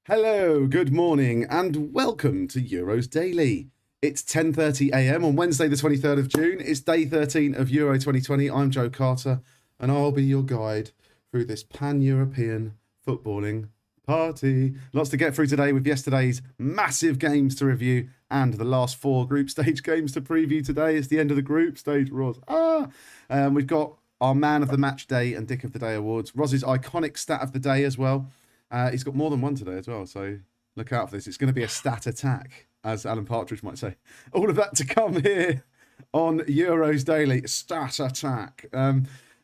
Hello, good morning, and welcome to Euros Daily. It's 10:30 a.m. on Wednesday, the 23rd of June. It's day 13 of Euro 2020. I'm Joe Carter, and I'll be your guide through this pan-European footballing party. Lots to get through today with yesterday's massive games to review and the last four group stage games to preview today. It's the end of the group stage, Roz. We've got our Man of the Match Day and Dick of the Day awards. Roz's iconic stat of the day as well. He's got more than one today as well, so look out for this. It's going to be a stat attack, as Alan Partridge might say. All of that to come here on Euros Daily. Stat attack.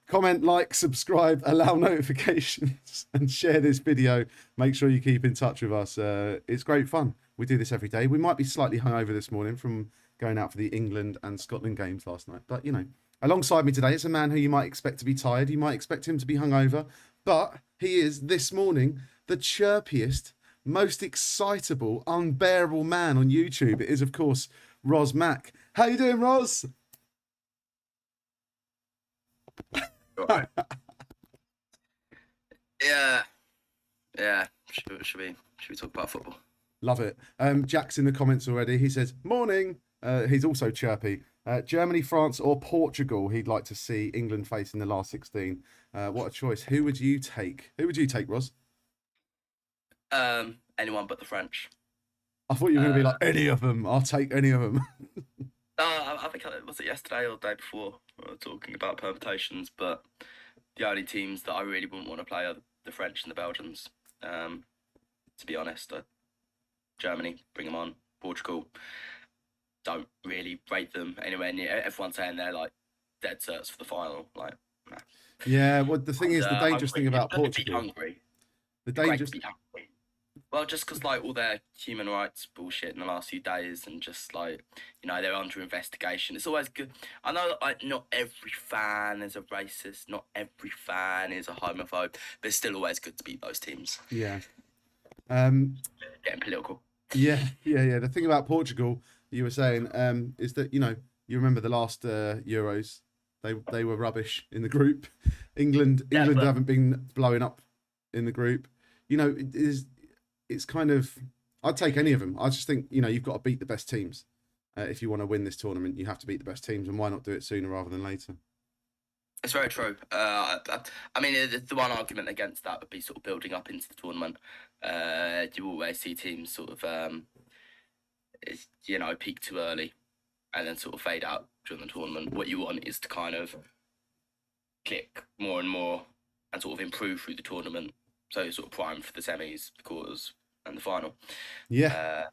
Comment, like, subscribe, allow notifications, and share this video. Make sure you keep in touch with us. It's great fun. We do this every day. We might be slightly hungover this morning from going out for the England and Scotland games last night. But, you know, alongside me today, it's a man who you might expect to be tired. You might expect him to be hungover. But he is, this morning, the chirpiest, most excitable, unbearable man on YouTube. It is, of course, Roz Mac. How you doing, Roz? Right. Yeah. Should we talk about football? Love it. Jack's in the comments already. He says, morning. He's also chirpy. Germany, France, or Portugal he'd like to see England face in the last 16. What a choice. Who would you take? Who would you take, Roz? Anyone but the French. I thought you were going to be like, any of them. I'll take any of them. I think was it yesterday or the day before we were talking about permutations, but the only teams that I really wouldn't want to play are the French and the Belgians. To be honest, Germany, bring them on. Portugal, don't really rate them anywhere near. Everyone's saying they're like dead certs for the final. Like, nah. Yeah, well, the thing is, the dangerous thing about Portugal. Hungary. The dangerous. Well, just because like all their human rights bullshit in the last few days, and just like, you know, they're under investigation. It's always good. I know that like not every fan is a racist, not every fan is a homophobe, but it's still always good to beat those teams. Yeah. Getting political. Yeah. The thing about Portugal, you were saying, is that, you know, you remember the last Euros, they were rubbish in the group. England haven't been blowing up in the group. You know, it's kind of, I'd take any of them. I just think, you know, you've got to beat the best teams. If you want to win this tournament, you have to beat the best teams, and why not do it sooner rather than later? It's very true. I mean, the one argument against that would be sort of building up into the tournament. You always see teams sort of, you know, peak too early and then sort of fade out during the tournament. What you want is to kind of click more and more and sort of improve through the tournament. So sort of prime for the semis, the quarters, and the final. Yeah.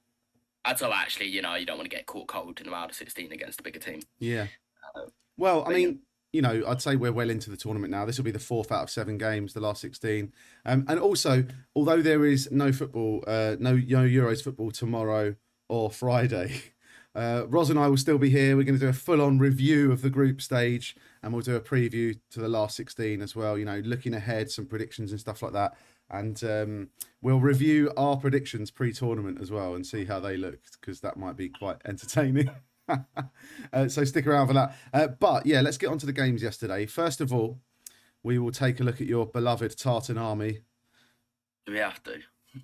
Until actually, you know, you don't want to get caught cold in the round of 16 against a bigger team. Yeah. Well, I mean, you know, I'd say we're well into the tournament now. This will be the 4th out of 7 games, the last 16. And also, although there is no football, no Euros football tomorrow or Friday, Roz and I will still be here. We're going to do a full-on review of the group stage, and we'll do a preview to the last 16 as well, you know, looking ahead, some predictions and stuff like that. And we'll review our predictions pre-tournament as well and see how they looked, because that might be quite entertaining. So stick around for that. But yeah, let's get on to the games yesterday. First of all, we will take a look at your beloved Tartan Army. Do we have to?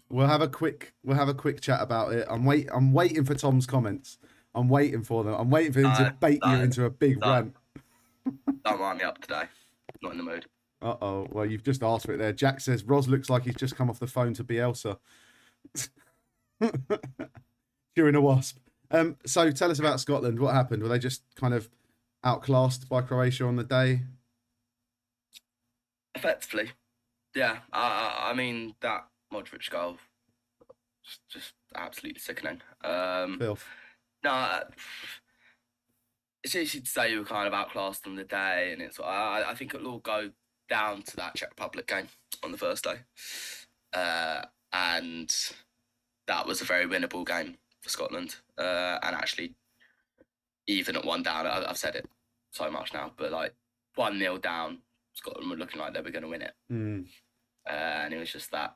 We'll have a quick chat about it. I'm waiting for Tom's comments. I'm waiting for them. I'm waiting for him to bait you into a big rant. Don't wind me up today. Not in the mood. Uh-oh. Well, you've just asked for it there. Jack says, Roz looks like he's just come off the phone to Bielsa. During a wasp. So tell us about Scotland. What happened? Were they just kind of outclassed by Croatia on the day? Effectively. Yeah. I mean, that Modric goal, just absolutely sickening. Filth. No, it's easy to say you were kind of outclassed on the day, and it's. I think it'll all go down to that Czech Republic game on the first day, and that was a very winnable game for Scotland. And actually, even at 1 down, I've said it so much now, but like 1-0 down, Scotland were looking like they were going to win it, and it was just that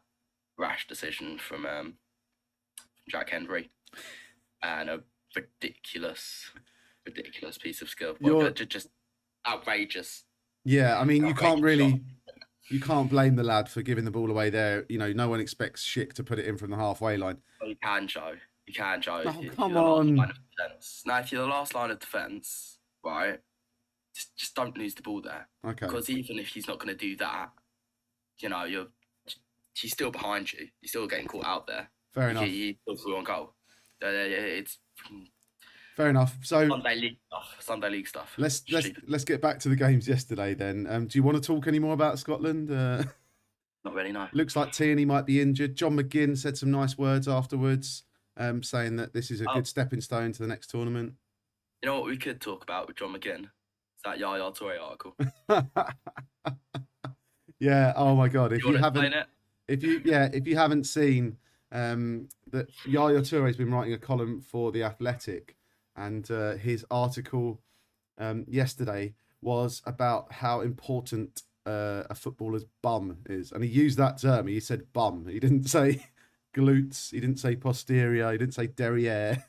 rash decision from Jack Henry, and a ridiculous piece of skill. Just outrageous. Yeah, I mean, you can't really You can't blame the lad for giving the ball away there. You know, no one expects Schick to put it in from the halfway line. Well, you can, Joe. You can, Joe. Oh, If come you're the last on. line of defence. Now, if you're the last line of defence, right, just don't lose the ball there. Okay. Because even if he's not going to do that, you know, he's still behind you. You're still getting caught out there. Fair enough. He's still through on goal. It's Fair enough. So Sunday league stuff. Let's get back to the games yesterday then. Do you want to talk any more about Scotland? Not really, no. Looks like Tierney might be injured. John McGinn said some nice words afterwards, saying that this is a good stepping stone to the next tournament. You know what we could talk about with John McGinn? It's that Yaya Toure article. Yeah. Oh my God. If you haven't seen that Yaya Toure has been writing a column for The Athletic, and his article yesterday was about how important a footballer's bum is, and he used that term. He said bum. He didn't say glutes. He didn't say posterior. He didn't say derriere.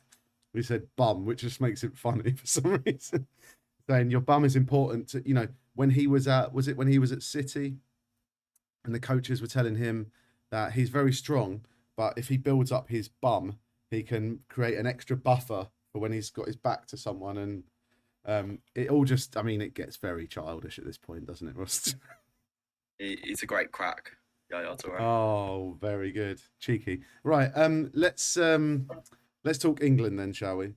He said bum, which just makes it funny for some reason. Saying your bum is important to, you know, when he was at City, and the coaches were telling him that he's very strong, but if he builds up his bum, he can create an extra buffer for when he's got his back to someone. And it all just, I mean, it gets very childish at this point, doesn't it, Ross? He's a great crack. Yeah, that's all right. Oh, very good. Cheeky. Right. Let's talk England then, shall we?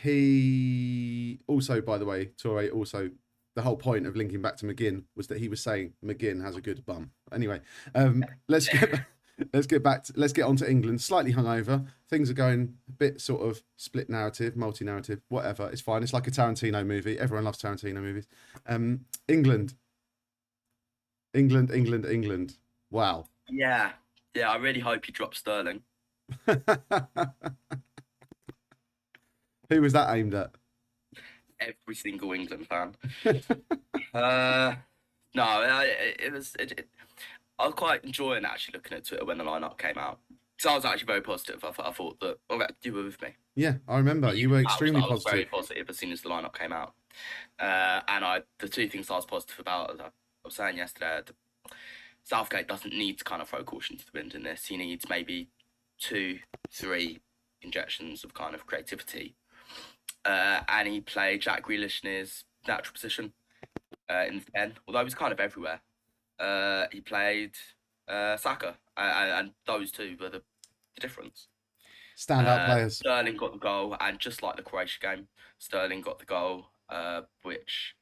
He also, by the way, Toure also, the whole point of linking back to McGinn was that he was saying McGinn has a good bum. Anyway, let's get on to England. Slightly hungover. Things are going a bit sort of split narrative, multi-narrative, whatever. It's fine. It's like a Tarantino movie. Everyone loves Tarantino movies. England. Wow. Yeah. I really hope you drop Sterling. Who was that aimed at? Every single England fan. No, I was quite enjoying actually looking at Twitter when the lineup came out. So I was actually very positive. I thought that you were with me. Yeah, I remember. You were extremely positive. I was very positive as soon as the lineup came out. And the two things I was positive about, as I was saying yesterday, Southgate doesn't need to kind of throw caution to the wind in this. He needs maybe 2-3 injections of kind of creativity. And he played Jack Grealish in his natural position in the 10, although he was kind of everywhere. He played Saka, and those two were the difference. Standout players. Sterling got the goal, and just like the Croatia game, Sterling got the goal, which,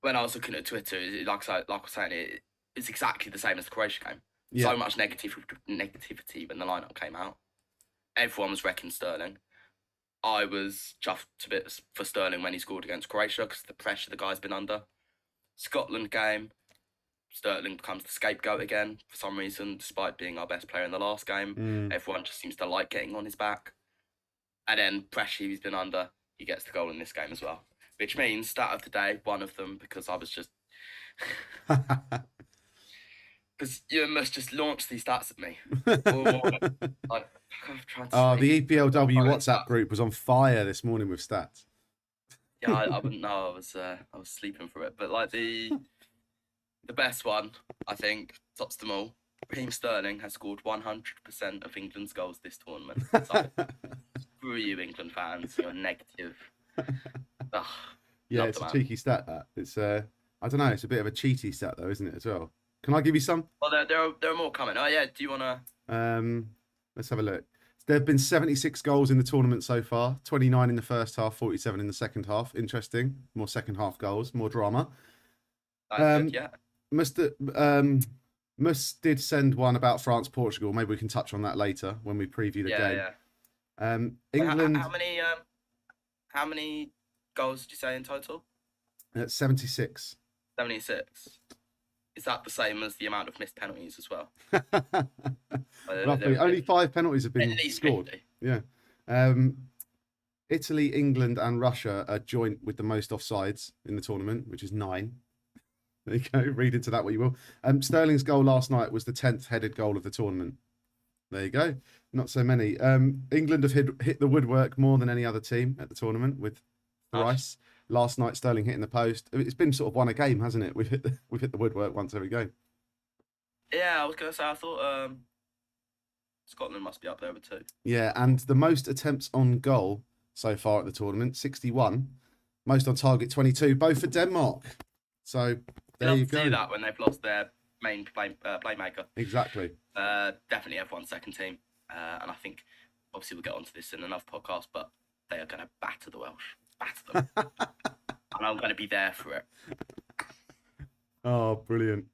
when I was looking at Twitter, like I was saying, it's exactly the same as the Croatia game. Yeah. So much negativity when the lineup came out. Everyone was wrecking Sterling. I was chuffed to bits for Sterling when he scored against Croatia because of the pressure the guy's been under. Scotland game, Sterling becomes the scapegoat again for some reason, despite being our best player in the last game. Everyone just seems to like getting on his back. And then pressure he's been under, he gets the goal in this game as well. Which means, stat of the day, one of them, because I was just... Because you must just launch these stats at me. The EPLW WhatsApp group was on fire this morning with stats. Yeah, I wouldn't know. I was sleeping through it. But like the best one, I think, tops them all. Raheem Sterling has scored 100% of England's goals this tournament. So, screw you, England fans. You're negative. Yeah, it's a cheeky stat. That it's I don't know. It's a bit of a cheaty stat though, isn't it? As well. Can I give you some? Well, there are more coming. Oh yeah. Do you wanna? Let's have a look. There have been 76 goals in the tournament so far. 29 in the first half, 47 in the second half. Interesting. More second half goals, more drama. Good, yeah. Mus did send one about France Portugal. Maybe we can touch on that later when we preview the game. Yeah. England. How many goals did you say in total? 76. 76. Is that the same as the amount of missed penalties as well? Roughly. Only 5 penalties have been scored. 50. Yeah. Italy, England, and Russia are joint with the most offsides in the tournament, which is 9. There you go. Read into that what you will. Sterling's goal last night was the 10th headed goal of the tournament. There you go. Not so many. England have hit the woodwork more than any other team at the tournament with thrice. Last night, Sterling hitting the post. It's been sort of won a game, hasn't it? We've hit the woodwork once every game. Yeah, I was going to say, I thought Scotland must be up there with 2. Yeah, and the most attempts on goal so far at the tournament, 61. Most on target, 22, both for Denmark. So there you go. Do that when they've lost their main playmaker. Exactly. Definitely everyone's second team. And I think, obviously, we'll get onto this in another podcast, but they are going to batter the Welsh. Batter them. And I'm going to be there for it. Oh, brilliant.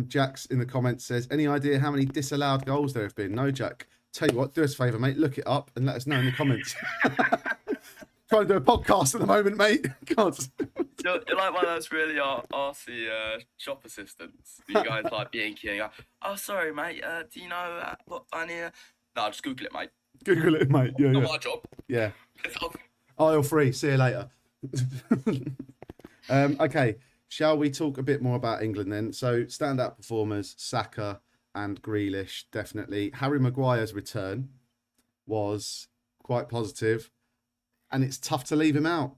Jack's in the comments says, any idea how many disallowed goals there have been? No, Jack. Tell you what, do us a favour, mate. Look it up and let us know in the comments. Trying to do a podcast at the moment, mate. God. You're like one of those really arsey shop assistants. You guys like being cute. Go, oh, sorry, mate. Do you know what I need? No, just Google it, mate. Google it, mate. Yeah, Not yeah. my job. Yeah. Aisle free. See you later. Okay. Shall we talk a bit more about England then? So, standout performers, Saka and Grealish, definitely. Harry Maguire's return was quite positive, and it's tough to leave him out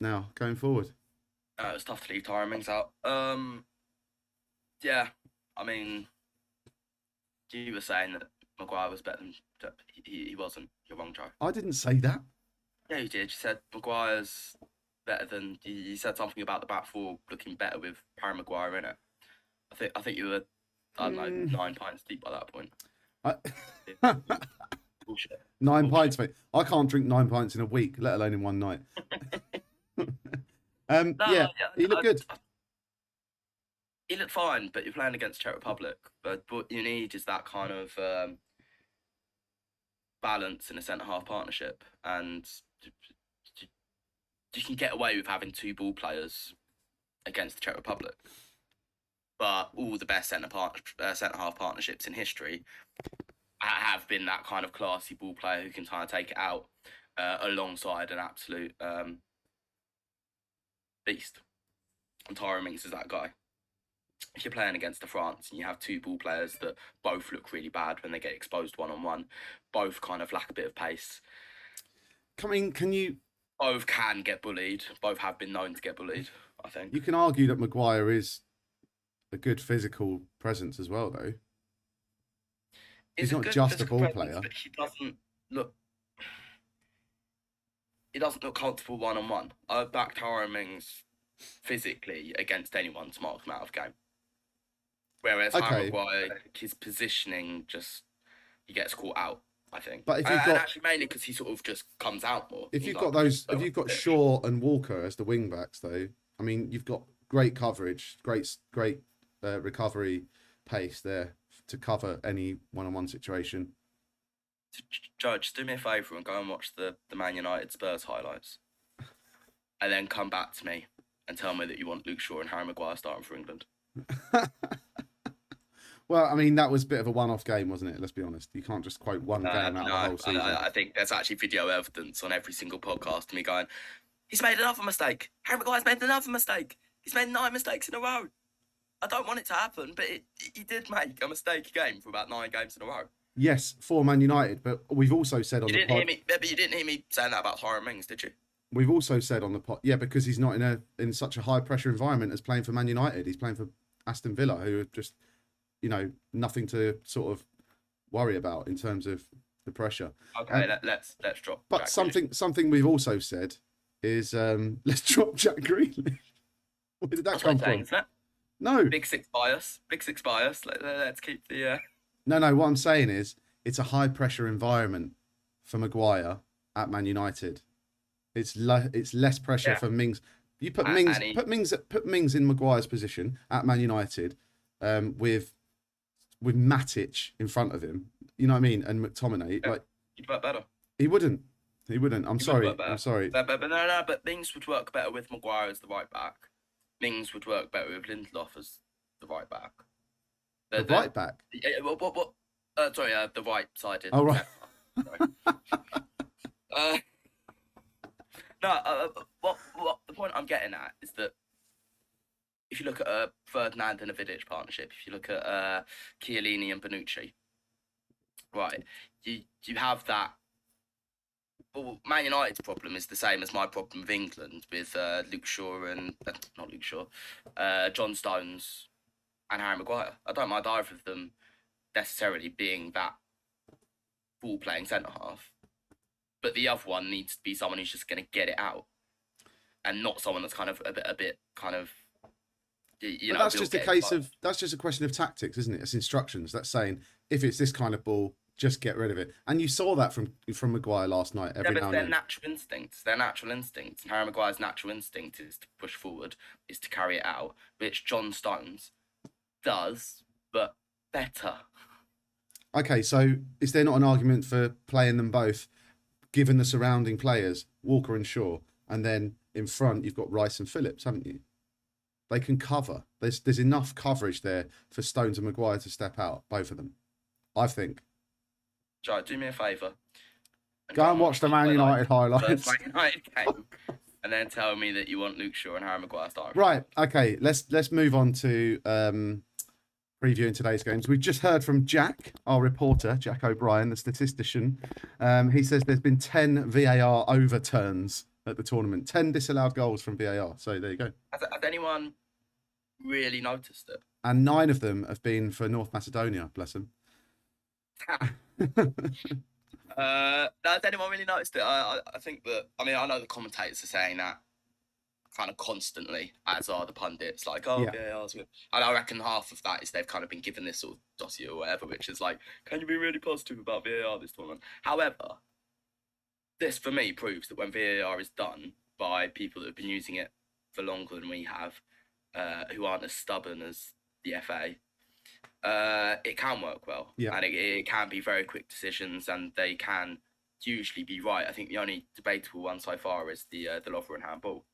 now, going forward. It was tough to leave Tyrone Mings out. Yeah, I mean, you were saying that Maguire was better than... He wasn't. You're wrong, Joe. I didn't say that. Yeah, you did. You said Maguire's better than... You said something about the back four looking better with Harry Maguire in it. I think you were, I don't know, 9 pints deep by that point. Bullshit. 9 pints, mate. I can't drink 9 pints in a week, let alone in one night. Yeah, he looked good. He looked fine, but you're playing against Czech Republic. But what you need is that kind of balance in a centre-half partnership. And you can get away with having 2 ball players against the Czech Republic. But all the best centre-half partnerships in history have been that kind of classy ball player who can try and take it out alongside an absolute beast. And Tyrone Mings is that guy. If you're playing against France and you have 2 ball players that both look really bad when they get exposed one-on-one, both kind of lack a bit of pace. Both can get bullied. Both have been known to get bullied, I think. You can argue that Maguire is a good physical presence as well, though. He's not just a ball player. But he doesn't look comfortable one-on-one. I back Tyrone Mings physically against anyone to mark him out of game. Whereas Harry Maguire, his positioning he gets caught out, I think. But if you've got, and actually mainly because he sort of just comes out more. If you've got Shaw and Walker as the wing backs, though, I mean, you've got great coverage, great recovery pace there to cover any one-on-one situation. Joe, just do me a favour and go and watch the Man United Spurs highlights, and then come back to me and tell me that you want Luke Shaw and Harry Maguire starting for England. Well, I mean, that was a bit of a one-off game, wasn't it? Let's be honest. You can't just quote one game out of the whole season. I think there's actually video evidence on every single podcast of me going, he's made another mistake. Harry Maguire's made another mistake. He's made 9 mistakes in a row. I don't want it to happen, but he did make a mistake game for about 9 games in a row. Yes, for Man United, but we've also said on the pod... But you didn't hear me saying that about Tyrone Mings, did you? We've also said on the pod... Yeah, because he's not in such a high-pressure environment as playing for Man United. He's playing for Aston Villa, who are just, nothing to sort of worry about in terms of the pressure. Okay, let's drop. But Jack something we've also said is let's drop Jack Grealish. Where did that come from? No. Big six bias. Let's keep the. No. What I'm saying is it's a high-pressure environment for Maguire at Man United. It's less pressure for Mings. You put Mings in Maguire's position at Man United, with Matic in front of him. You know what I mean? And McTominay, he'd work better. He wouldn't. I'm sorry. But Mings would work better with Maguire as the right back. Mings would work better with Lindelof as the right back. The right back. The right-sided. Oh right. What the point I'm getting at is that if you look at a Ferdinand and a Vidic partnership, if you look at Chiellini and Bonucci, right, you have that Well, Man United's problem is the same as my problem with England, with Luke Shaw and not Luke Shaw, John Stones and Harry Maguire. I don't mind either of them necessarily being that ball-playing centre half, but the other one needs to be someone who's just going to get it out, and not someone that's kind of a bit kind of. But that's just a case of that's just a question of tactics, isn't it? It's instructions. That's saying if it's this kind of ball, just get rid of it. And you saw that from Maguire last night. Every now and then. Natural instincts. Their natural instincts. And Harry Maguire's natural instinct is to push forward, is to carry it out, which John Stones does, but better. Okay, so is there not an argument for playing them both, given the surrounding players, Walker and Shaw, and then in front you've got Rice and Phillips, haven't you? They can cover. There's enough coverage there for Stones and Maguire to step out, both of them, I think. Joe, do me a favour. Go and watch the Man United highlights. Man United game, and then tell me that you want Luke Shaw and Harry Maguire starting. Right. Okay. Let's move on to previewing today's games. We've just heard from Jack, our reporter, Jack O'Brien, the statistician. He says there's been 10 VAR overturns at the tournament. 10 disallowed goals from VAR. So there you go. Has anyone really noticed it? And 9 of them have been for North Macedonia. Bless them. Has anyone really noticed it? I think that, I mean, I know the commentators are saying that kind of constantly, as are the pundits, like, oh, yeah, and I reckon half of that is they've kind of been given this sort of dossier or whatever, which is like, can you be really positive about VAR this tournament? However, this for me proves that when VAR is done by people that have been using it for longer than we have, who aren't as stubborn as the FA, it can work well, and it can be very quick decisions, and they can usually be right. I think the only debatable one so far is the Lovren handball,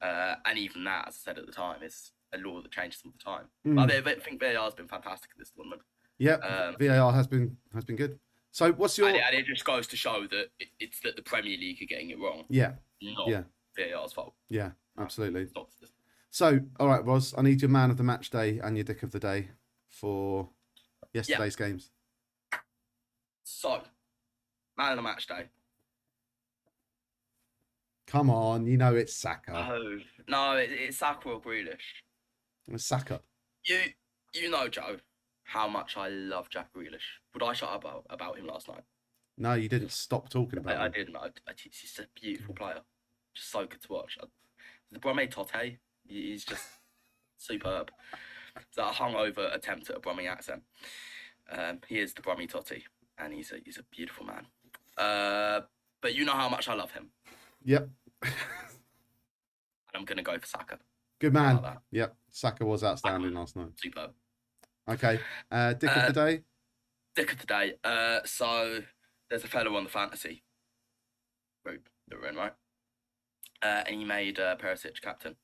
and even that, as I said at the time, is a law that changes all the time. But I think VAR has been fantastic in this tournament. Yeah, VAR has been good. So what's your? And it just goes to show that it's that the Premier League are getting it wrong. Yeah, not VAR's fault. Yeah, absolutely. So, all right, Roz, I need your man of the match day and your dick of the day for yesterday's games. So, man of the match day. Come on, you know it's Saka. Oh, no, it's Saka or Grealish. It's Saka. You know, Joe, how much I love Jack Grealish. Would I shut up about him last night? No, you didn't stop talking about him. I didn't. He's just a beautiful player. Just so good to watch. The Brome Totte, he's just superb. It's a hungover attempt at a Brummy accent. He is the Brummy Totti, and he's a beautiful man. But you know how much I love him. Yep. And I'm gonna go for Saka. Good man. Yep. Saka was outstanding last night. Superb. Okay. Dick of the day. Dick of the day. So there's a fellow on the fantasy group that we're in, right? And he made Perisic captain.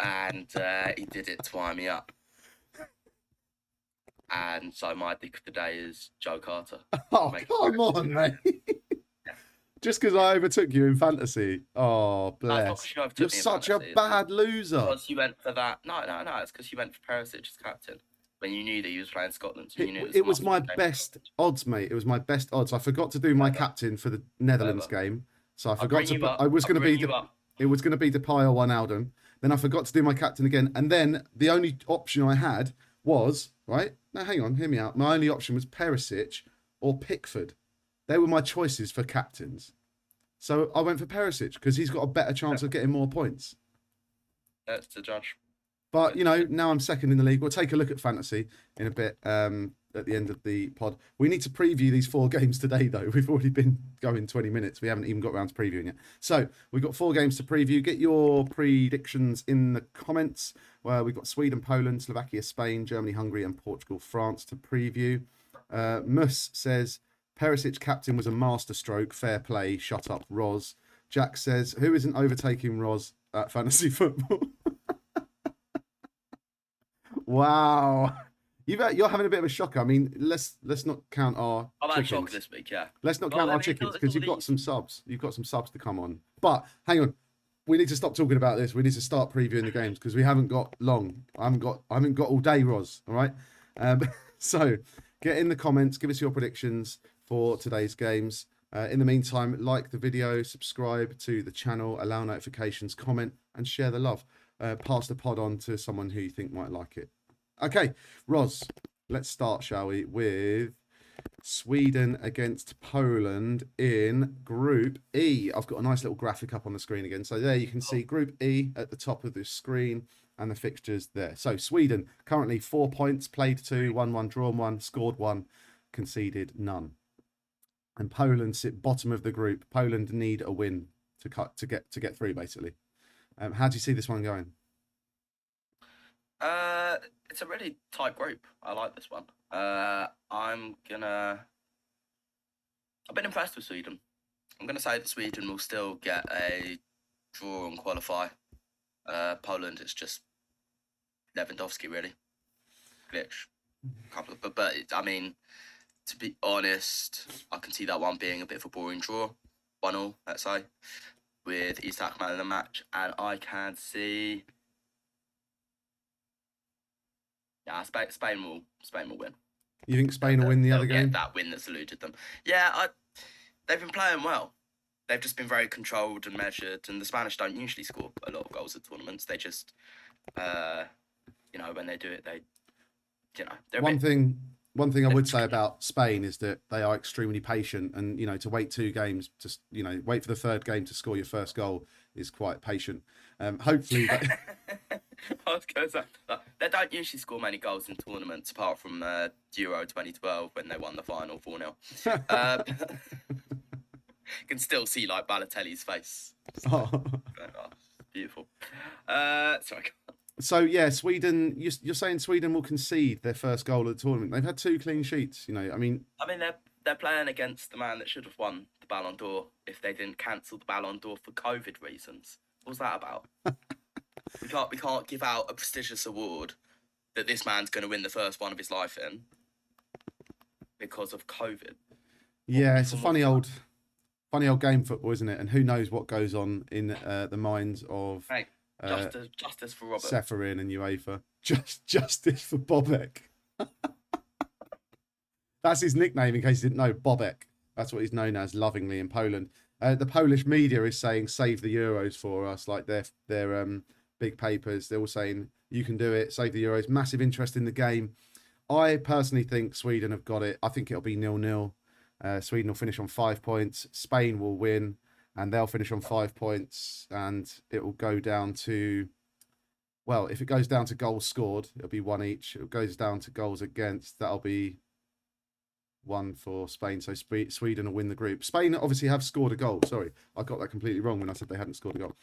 And he did it to wind me up. And so my dick of the day is Joe Carter. Oh, come on, mate. Just because I overtook you in fantasy. Oh, bless. You're such a bad loser. Because you went for that. No. It's because you went for Perisic as captain when you knew that he was playing Scotland. So you knew it was my best odds, mate. It was my best odds. I forgot to do my captain for the Netherlands game. So I forgot to put. It was going to be Depay or Wijnaldum. Then I forgot to do my captain again. And then the only option I had was, right? Now, hang on, hear me out. My only option was Perisic or Pickford. They were my choices for captains. So I went for Perisic because he's got a better chance of getting more points. That's the judge. But, you know, now I'm second in the league. We'll take a look at fantasy in a bit at the end of the pod. We need to preview these 4 games today, though. We've already been going 20 minutes. We haven't even got around to previewing yet. So we've got 4 games to preview. Get your predictions in the comments. Well, we've got Sweden, Poland, Slovakia, Spain, Germany, Hungary, and Portugal, France to preview. Mus says, Perisic captain was a masterstroke. Fair play. Shut up, Roz. Jack says, who isn't overtaking Roz at fantasy football? Wow. You're having a bit of a shocker. I mean, let's not count our I've had shock this week, yeah. Let's not count our chickens because you've got some subs. You've got some subs to come on. But hang on. We need to stop talking about this. We need to start previewing the games because we haven't got long. I haven't got all day, Roz. All right. So get in the comments. Give us your predictions for today's games. In the meantime, like the video, subscribe to the channel, allow notifications, comment, and share the love. Pass the pod on to someone who you think might like it. Okay, Roz, let's start, shall we, with Sweden against Poland in Group E. I've got a nice little graphic up on the screen again. So there you can see Group E at the top of the screen and the fixtures there. So Sweden, currently 4 points, played 2, won 1, drawn 1, scored 1, conceded none. And Poland sit bottom of the group. Poland need a win to get through, basically. How do you see this one going? It's a really tight group. I like this one. I've been impressed with Sweden. I'm gonna say that Sweden will still get a draw and qualify. Poland is just Lewandowski, really. Glitch. But I mean, to be honest, I can see that one being a bit of a boring draw. 1-1, let's say, with CZECH man of the match. And I can see... Yeah, Spain will win. You think Spain will win the other game? That win that's eluded them. Yeah, they've been playing well. They've just been very controlled and measured, and the Spanish don't usually score a lot of goals at tournaments. They just, when they do it, they're One thing I would say about Spain is that they are extremely patient, and to wait 2 games to wait for the third game to score your first goal is quite patient. Hopefully, I was going to say they don't usually score many goals in tournaments apart from Euro 2012 when they won the final 4-0. You can still see like Balotelli's face. Oh, beautiful. Sorry. So yeah, Sweden. You're saying Sweden will concede their first goal of the tournament. They've had 2 clean sheets. I mean, they're playing against the man that should have won the Ballon d'Or if they didn't cancel the Ballon d'Or for COVID reasons. What's that about? we can't give out a prestigious award that this man's going to win the first one of his life in because of COVID. Yeah, it's a funny old game, football, isn't it? And who knows what goes on in the minds of. Hey. Justice for Robert. Seferin and UEFA. Justice for Bobek. That's his nickname, in case you didn't know. Bobek. That's what he's known as lovingly in Poland. The Polish media is saying save the Euros for us, like their big papers. They're all saying you can do it, save the Euros. Massive interest in the game. I personally think Sweden have got it. I think it'll be 0-0. Sweden will finish on 5 points. Spain will win. And they'll finish on 5 points, and it will go down to, well, if it goes down to goals scored, it'll be 1 each. If it goes down to goals against, that'll be 1 for Spain. So Sweden will win the group. Spain obviously have scored a goal. Sorry, I got that completely wrong when I said they hadn't scored a goal.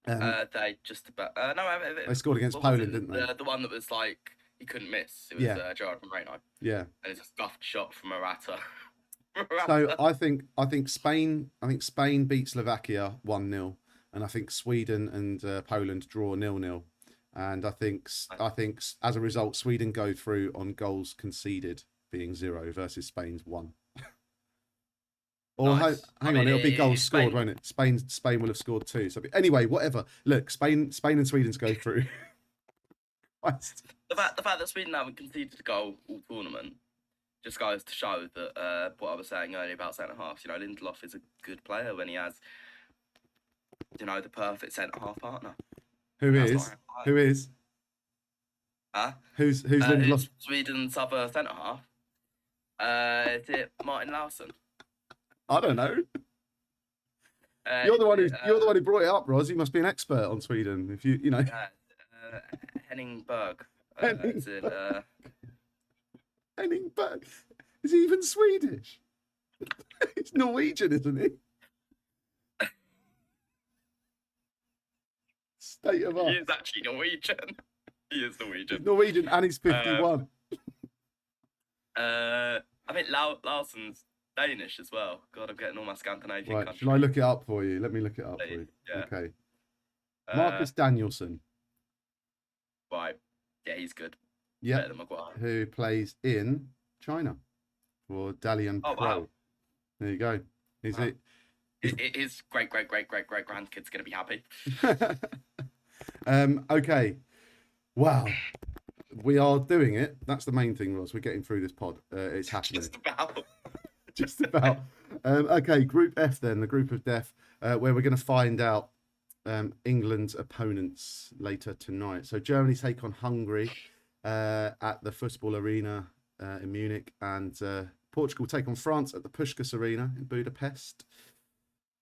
They just about they scored against Poland, didn't they? The one that was like he couldn't miss. It was Gerard Moreno. Yeah, and it's a scuffed shot from Morata. So I think Spain beat Slovakia 1-0, and I think Sweden and Poland draw 0-0, and I think as a result Sweden go through on goals conceded being 0 versus Spain's 1. Or nice. hang on, it'll be goals scored, won't it? Spain will have scored 2. So anyway, whatever. Look, Spain and Sweden's go through. The fact that Sweden haven't conceded a goal all tournament just goes to show that what I was saying earlier about centre halves. Lindelof is a good player when he has, the perfect centre half partner. Who is? Huh? Who's Lindelof? Who's Sweden's other centre half? Is it Martin Larsson? I don't know. You're the one who brought it up, Roz. You must be an expert on Sweden. If you know. Henning Berg. Henning Berg. Is he even Swedish? He's Norwegian, isn't he? State of art. He is actually Norwegian. He is Norwegian. He's Norwegian and he's 51. I think Larsson's Danish as well. God, I'm getting all my Scandinavian countries. Shall I look it up for you? Let me look it up for you. Yeah. Okay. Marcus Danielsson. Right. Yeah, he's good. Yeah. Better than Maguire. Who plays in China for Dalian Pro. Wow. There you go. His great grandkid's going to be happy. Okay. Wow. We are doing it. That's the main thing, Roz. We're getting through this pod. It's happening. Just about. Okay, Group F then, the Group of Death, where we're going to find out England's opponents later tonight. So Germany take on Hungary at the Football Arena in Munich, and Portugal take on France at the Puskás Arena in Budapest.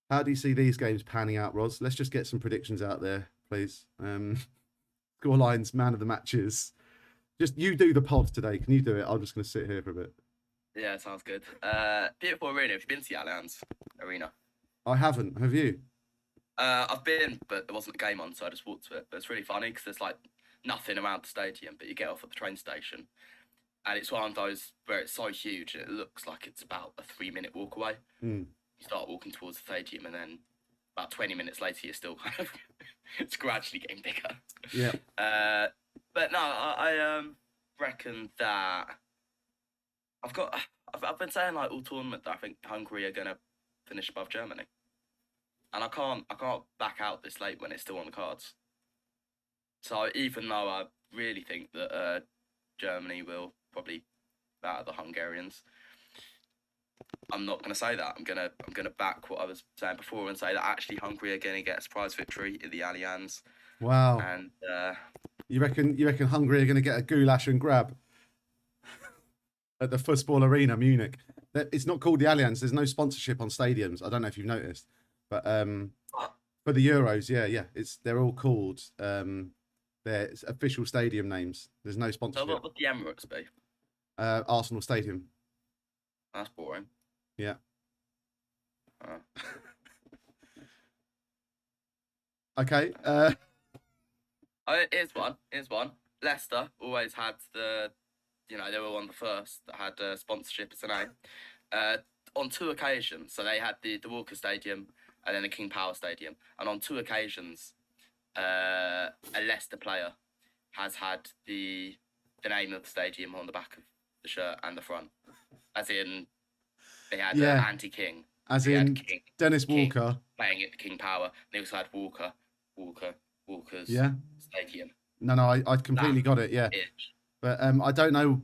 How do you see these games panning out, Roz? Let's just get some predictions out there, please. Score lines, man of the matches. Just you do the pod today. Can you do it? I'm just going to sit here for a bit. Yeah, sounds good. Beautiful arena. Have you been to the Allianz Arena? I haven't. Have you? I've been, but there wasn't a game on, so I just walked to it. But it's really funny because there's like nothing around the stadium, but you get off at the train station, and it's one of those where it's so huge and it looks like it's about a 3-minute walk away. Mm. You start walking towards the stadium, and then about 20 minutes later, you're still kind of it's gradually getting bigger. Yeah. But no, I reckon that I've been saying like all tournament that I think Hungary are gonna finish above Germany, and I can't back out this late when it's still on the cards. So even though I really think that Germany will probably batter the Hungarians, I'm not going to say that. I'm gonna back what I was saying before and say that actually Hungary are going to get a surprise victory in the Allianz. Wow. And you reckon Hungary are going to get a goulash and grab at the Football Arena, Munich? It's not called the Allianz. There's no sponsorship on stadiums. I don't know if you've noticed, but for the Euros, yeah, they're all called their official stadium names. There's no so sponsorship. what would the Emirates be? Arsenal Stadium. That's boring. Yeah. Okay. Here's one. Leicester always had they were one of the first that had sponsorship as a name. On 2 occasions, so they had the Walker Stadium and then the King Power Stadium, and on 2 occasions, a Leicester player has had the name of the stadium on the back of the shirt and the front, as in they had anti-King, as they in had King, Dennis King Walker playing at the King Power. They also had Walker's stadium. No, I completely got it. Yeah, but I don't know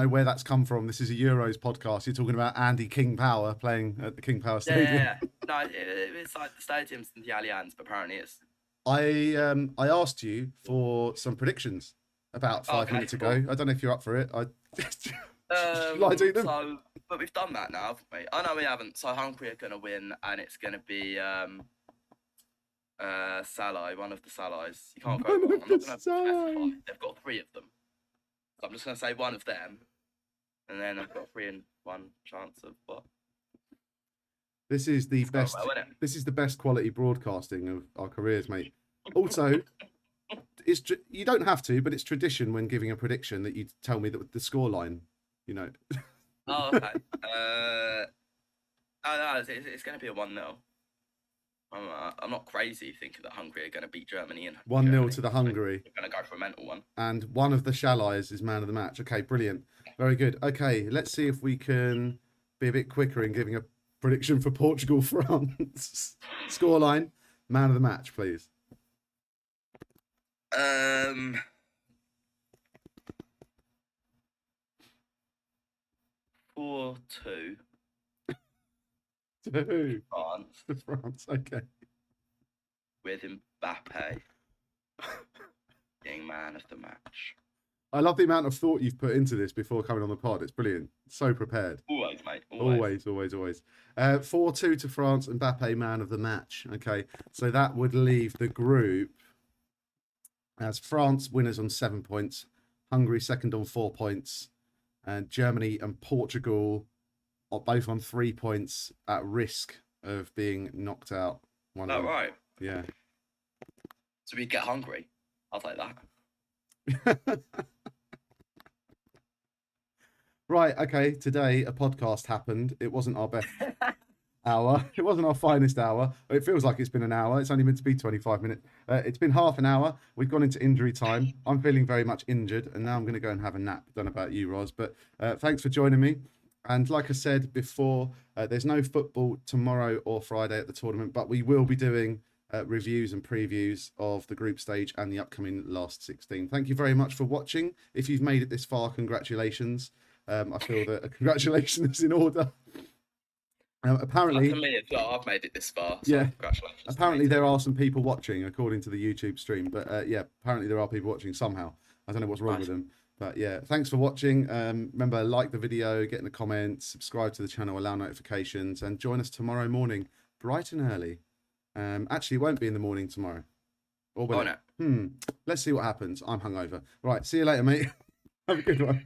where that's come from. This is a Euros podcast. You're talking about Andy King Power playing at the King Power Stadium. Yeah. No, it's like the stadiums in the Allianz, but apparently it's. I asked you for some predictions about 5 minutes ago. I don't know if you're up for it. Shall I do them? But we've done that now, haven't we? Oh no, we haven't. So Hungary are going to win, and it's going to be Salah, one of the Salahs. You can't go wrong. I'm not going to specify. They've got 3 of them. So I'm just going to say one of them, and then I've got 3 and 1 chance of what? This is the best. This is the best quality broadcasting of our careers, mate. Also, you don't have to, but it's tradition when giving a prediction that you tell me that the scoreline. You know. Oh, okay. No, it's going to be a 1-0. I'm not crazy thinking that Hungary are going to beat Germany. 1-0 to the Hungary. We're going to go for a mental one. And one of the Shalais is man of the match. Okay, brilliant. Very good. Okay, let's see if we can be a bit quicker in giving a prediction for Portugal, France. Scoreline, man of the match, please. 4-2. To France. France, okay. With Mbappe being man of the match. I love the amount of thought you've put into this before coming on the pod. It's brilliant. So prepared. Always, mate. Always. 4-2 to France, Mbappe man of the match. Okay, so that would leave the group as France winners on 7 points, Hungary second on 4 points, and Germany and Portugal are both on 3 points at risk of being knocked out. Oh, right. Yeah. So we get Hungary. I'll take that. Right, okay. Today a podcast happened. It wasn't our best hour. It wasn't our finest hour. It feels like it's been an hour. It's only meant to be 25 minutes. It's been half an hour. We've gone into injury time. I'm feeling very much injured, and now I'm going to go and have a nap. Don't know about you, Roz, but thanks for joining me. And like I said before, there's no football tomorrow or Friday at the tournament, but we will be doing reviews and previews of the group stage and the upcoming last 16. Thank you very much for watching. If you've made it this far, congratulations. I feel that a congratulations is in order. Apparently, Like me as well, I've made it this far. So yeah. congratulations. to Apparently, me. there are some people watching, according to the YouTube stream. But yeah, apparently there are people watching somehow. I don't know what's wrong Nice. with them. But yeah, thanks for watching. Remember, like the video, get in the comments, subscribe to the channel, allow notifications, and join us tomorrow morning, bright and early. Actually, it won't be in the morning tomorrow. Or will it? No. Let's see what happens. I'm hungover. Right, see you later, mate. Have a good one.